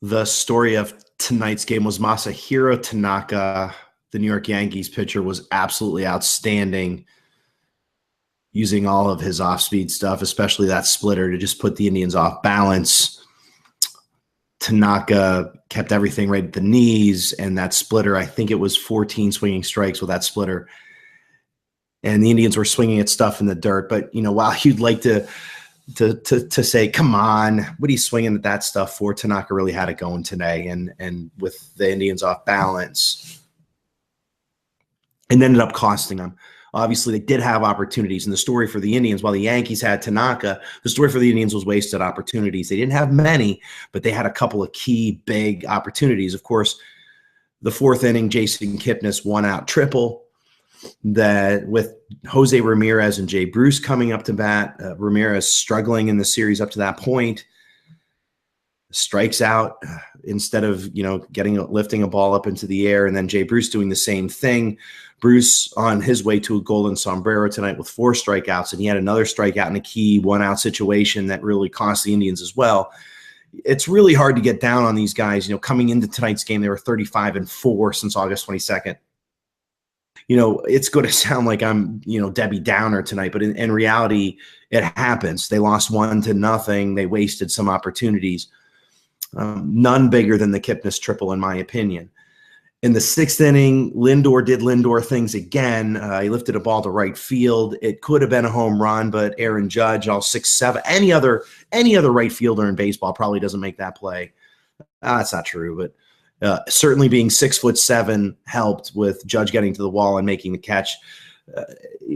the story of tonight's game was Masahiro Tanaka, the New York Yankees pitcher, was absolutely outstanding, using all of his off-speed stuff, especially that splitter, to just put the Indians off balance. Tanaka kept everything right at the knees, and that splitter, I think it was 14 swinging strikes with that splitter. And the Indians were swinging at stuff in the dirt. But, you know, while you'd like to say, come on, what are you swinging at that stuff for? Tanaka really had it going today, and with the Indians off balance, and ended up costing them. Obviously, they did have opportunities. And the story for the Indians, while the Yankees had Tanaka, the story for the Indians was wasted opportunities. They didn't have many, but they had a couple of key big opportunities. Of course, the fourth inning, Jason Kipnis one-out triple, that with Jose Ramirez and Jay Bruce coming up to bat. Ramirez struggling in the series up to that point, strikes out instead of, you know, lifting a ball up into the air, and then Jay Bruce doing the same thing. Bruce on his way to a golden sombrero tonight with 4 strikeouts, and he had another strikeout in a key one-out situation that really cost the Indians as well. It's really hard to get down on these guys. You know, coming into tonight's game, they were 35-4 since August 22nd. You know, it's going to sound like I'm, you know, Debbie Downer tonight, but in reality, it happens. They lost 1-0. They wasted some opportunities. None bigger than the Kipnis triple, in my opinion. In the 6th inning, Lindor did Lindor things again. He lifted a ball to right field. It could have been a home run, but Aaron Judge, all 6'7", any other right fielder in baseball probably doesn't make that play. That's not true, but certainly being 6'7" helped with Judge getting to the wall and making the catch.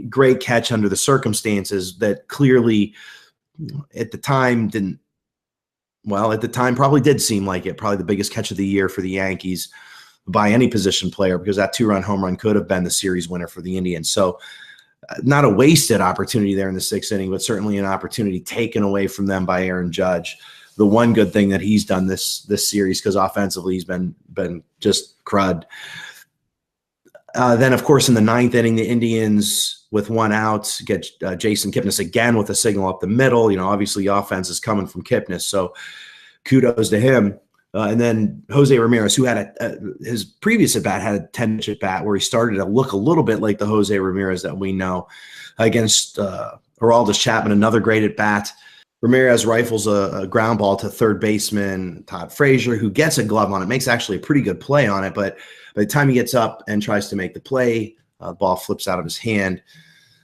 Great catch under the circumstances that clearly at the time probably did seem like it. Probably the biggest catch of the year for the Yankees by any position player, because that 2-run home run could have been the series winner for the Indians. So not a wasted opportunity there in the 6th inning, but certainly an opportunity taken away from them by Aaron Judge. The one good thing that he's done this series, because offensively he's been just crud. Then, of course, in the 9th inning, the Indians, with 1 out, get Jason Kipnis again with a signal up the middle. You know, obviously offense is coming from Kipnis, so kudos to him. And then Jose Ramirez, who had his previous at-bat had a 10-pitch at-bat where he started to look a little bit like the Jose Ramirez that we know, against Aroldis Chapman, another great at-bat. Ramirez rifles a ground ball to third baseman Todd Frazier, who gets a glove on it, makes actually a pretty good play on it, but by the time he gets up and tries to make the play, the ball flips out of his hand.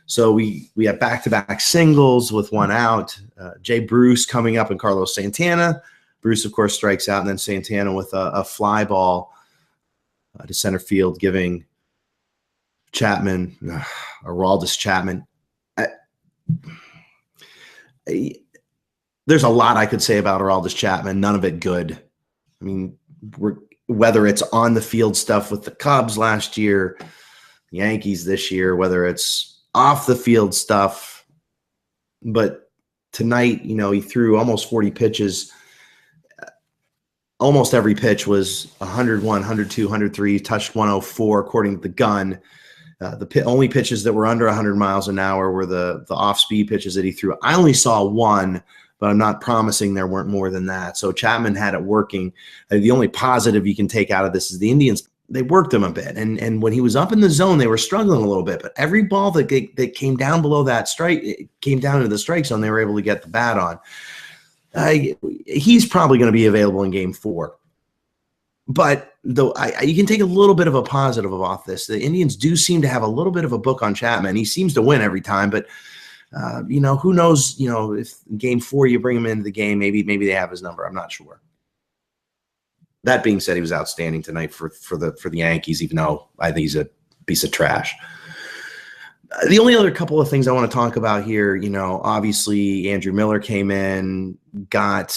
So we have back-to-back singles with 1 out. Jay Bruce coming up and Carlos Santana. Bruce, of course, strikes out, and then Santana with a fly ball to center field, giving Chapman, Aroldis Chapman. There's a lot I could say about Aroldis Chapman, none of it good. I mean, whether it's on the field stuff with the Cubs last year, the Yankees this year, whether it's off the field stuff, but tonight, you know, he threw almost 40 pitches. Almost every pitch was 101, 102, 103, touched 104 according to the gun. The only pitches that were under 100 miles an hour were the off-speed pitches that he threw. I only saw 1, but I'm not promising there weren't more than that. So Chapman had it working. The only positive you can take out of this is the Indians, they worked him a bit. And when he was up in the zone, they were struggling a little bit. But every ball that came down below that strike, it came down into the strike zone, they were able to get the bat on. He's probably going to be available in Game 4. But though you can take a little bit of a positive off this. The Indians do seem to have a little bit of a book on Chapman. He seems to win every time, but you know, who knows? You know, if Game 4 you bring him into the game, maybe they have his number. I'm not sure. That being said, he was outstanding tonight for the Yankees, even though I think he's a piece of trash. The only other couple of things I want to talk about here, you know, obviously Andrew Miller came in, got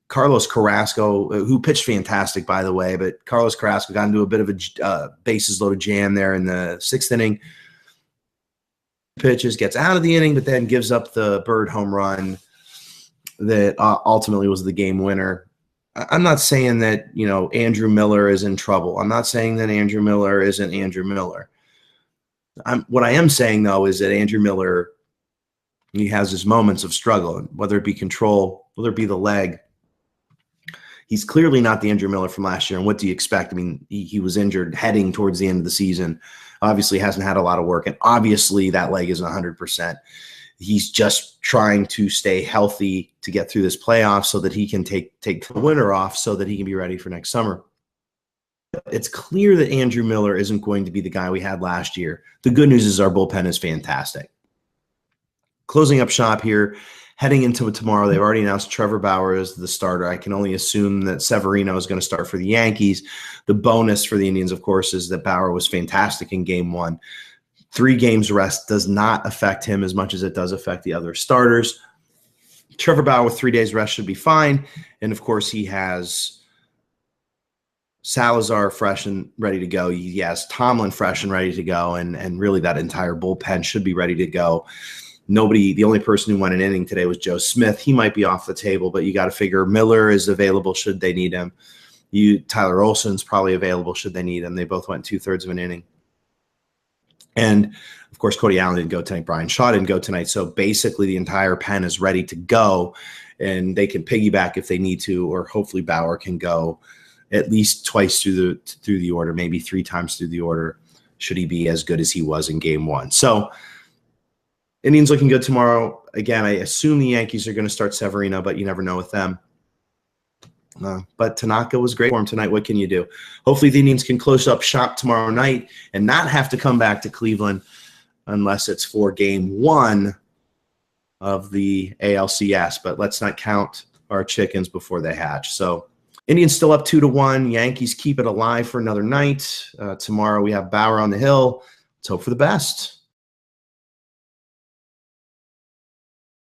Carlos Carrasco, who pitched fantastic, by the way, but Carlos Carrasco got into a bit of a bases-loaded jam there in the 6th inning. Pitches, gets out of the inning, but then gives up the Bird home run that ultimately was the game winner. I'm not saying that, you know, Andrew Miller is in trouble. I'm not saying that Andrew Miller isn't Andrew Miller. What I am saying, though, is that Andrew Miller, he has his moments of struggle, whether it be control, whether it be the leg. He's clearly not the Andrew Miller from last year. And what do you expect? I mean, he was injured heading towards the end of the season. Obviously hasn't had a lot of work. And obviously that leg isn't 100%. He's just trying to stay healthy to get through this playoff so that he can take the winter off so that he can be ready for next summer. It's clear that Andrew Miller isn't going to be the guy we had last year. The good news is our bullpen is fantastic. Closing up shop here, heading into tomorrow, they've already announced Trevor Bauer as the starter. I can only assume that Severino is going to start for the Yankees. The bonus for the Indians, of course, is that Bauer was fantastic in game 1. 3 games rest does not affect him as much as it does affect the other starters. Trevor Bauer with 3 days rest should be fine. And, of course, he has Salazar fresh and ready to go. He has Tomlin fresh and ready to go. And really that entire bullpen should be ready to go. The only person who won an inning today was Joe Smith. He might be off the table, but you got to figure Miller is available should they need him. Tyler Olson's probably available should they need him. They both went 2/3 of an inning. And, of course, Cody Allen didn't go tonight. Brian Shaw didn't go tonight. So basically the entire pen is ready to go, and they can piggyback if they need to, or hopefully Bauer can go at least twice through the order, maybe 3 times through the order, should he be as good as he was in game 1. So Indians looking good tomorrow. Again, I assume the Yankees are going to start Severino, but you never know with them. But Tanaka was great for him tonight. What can you do? Hopefully the Indians can close up shop tomorrow night and not have to come back to Cleveland unless it's for game 1 of the ALCS. But let's not count our chickens before they hatch. So Indians still up 2-1. Yankees keep it alive for another night. Tomorrow we have Bauer on the hill. Let's hope for the best.